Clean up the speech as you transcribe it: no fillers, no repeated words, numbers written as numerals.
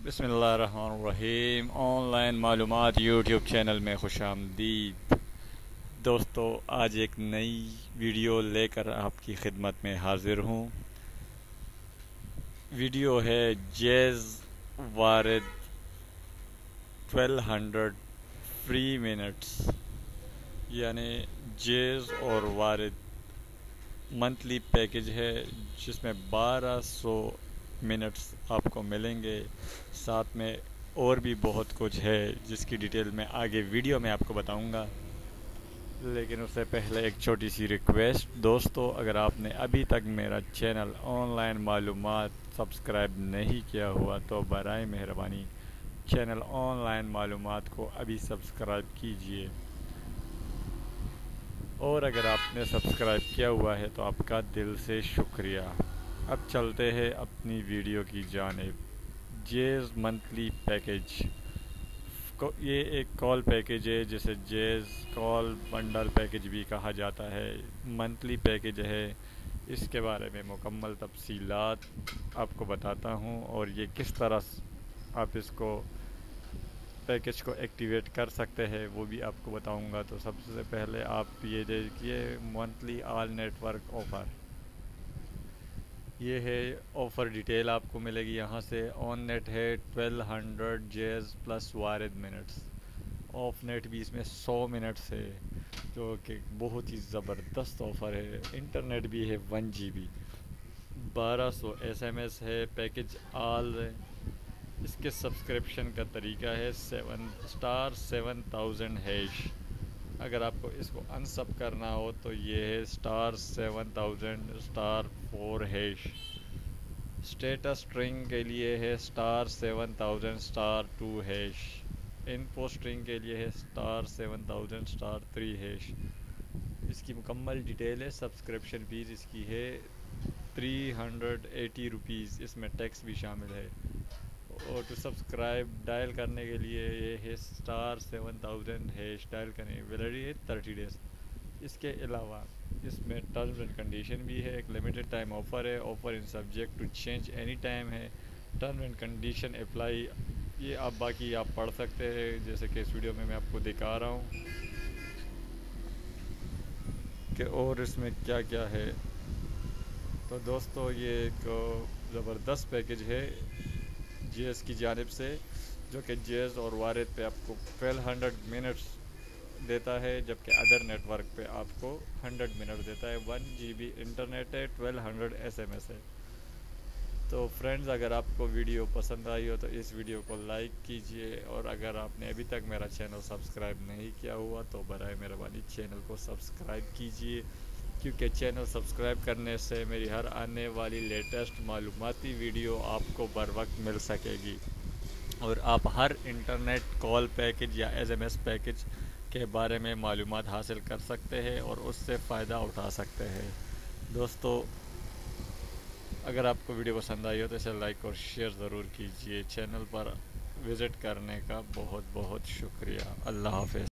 बिस्मिल्लाहिर्रहमानिर्रहीम। ऑनलाइन मालूमात YouTube channel में खुश आमदीद। दोस्तों, आज एक नई वीडियो लेकर आपकी खिदमत में हाजिर हूँ। वीडियो है जैज़ वारिद 1200 फ्री मिनट्स, यानी जैज़ और वारिद मंथली पैकेज है जिसमें 1200 मिनट्स आपको मिलेंगे। साथ में और भी बहुत कुछ है जिसकी डिटेल मैं आगे वीडियो में आपको बताऊंगा। लेकिन उससे पहले एक छोटी सी रिक्वेस्ट, दोस्तों, अगर आपने अभी तक मेरा चैनल ऑनलाइन मालूमात सब्सक्राइब नहीं किया हुआ तो बराए मेहरबानी चैनल ऑनलाइन मालूमात को अभी सब्सक्राइब कीजिए, और अगर आपने सब्सक्राइब किया हुआ है तो आपका दिल से शुक्रिया। अब चलते हैं अपनी वीडियो की जानिब। जैज़ मंथली पैकेज ये एक कॉल पैकेज है जिसे जैज़ कॉल बंडल पैकेज भी कहा जाता है। मंथली पैकेज है, इसके बारे में मुकम्मल तफसीलात आपको बताता हूँ और ये किस तरह आप इसको पैकेज को एक्टिवेट कर सकते हैं वो भी आपको बताऊंगा। तो सबसे पहले आप ये देखिए, मंथली ऑल नेटवर्क ऑफ़र, ये है ऑफ़र डिटेल आपको मिलेगी यहाँ से। ऑन नेट है 1200 Jazz plus Warid minutes, off net भी इसमें 100 मिनट्स है जो कि बहुत ही ज़बरदस्त ऑफ़र है। इंटरनेट भी है 1 GB, 1200 SMS है। पैकेज आल है। इसके सब्सक्रिप्शन का तरीका है 7*7000#। अगर आपको इसको अनसब करना हो तो ये है *7000*4#। स्टेटस स्ट्रिंग के लिए है *7000*2#। इनफो स्ट्रिंग के लिए है *7000*3#। इसकी मुकम्मल डिटेल है। सब्सक्रिप्शन फ़ीस इसकी है 380 रुपीज़, इसमें टैक्स भी शामिल है। और टू सब्सक्राइब डायल करने के लिए ये है *7000# डायल करने, वैलिडिटी है 30 डेज़। इसके अलावा इसमें टर्म्स एंड कंडीशन भी है। एक लिमिटेड टाइम ऑफ़र है। Offer in subject to change any time है। टर्म एंड कंडीशन अप्लाई, ये आप बाकी आप पढ़ सकते हैं, जैसे कि इस वीडियो में मैं आपको दिखा रहा हूँ कि और इसमें क्या क्या है। तो दोस्तों, ये एक ज़बरदस्त पैकेज है जैज़ की जानिब से, जो कि जैज़ और वारिद पे आपको 1200 मिनट्स देता है, जबकि अदर नेटवर्क पे आपको 100 मिनट देता है। 1 GB इंटरनेट है, 1200 SMS है। तो फ्रेंड्स, अगर आपको वीडियो पसंद आई हो तो इस वीडियो को लाइक कीजिए, और अगर आपने अभी तक मेरा चैनल सब्सक्राइब नहीं किया हुआ तो बराए मेहरबानी चैनल को सब्सक्राइब कीजिए, क्योंकि चैनल सब्सक्राइब करने से मेरी हर आने वाली लेटेस्ट मालूमाती वीडियो आपको बर वक्त मिल सकेगी, और आप हर इंटरनेट कॉल पैकेज या SMS पैकेज के बारे में मालूमात हासिल कर सकते हैं और उससे फ़ायदा उठा सकते हैं। दोस्तों, अगर आपको वीडियो पसंद आई हो तो इसे लाइक और शेयर ज़रूर कीजिए। चैनल पर विज़िट करने का बहुत बहुत शुक्रिया। अल्लाह हाफ़िज़।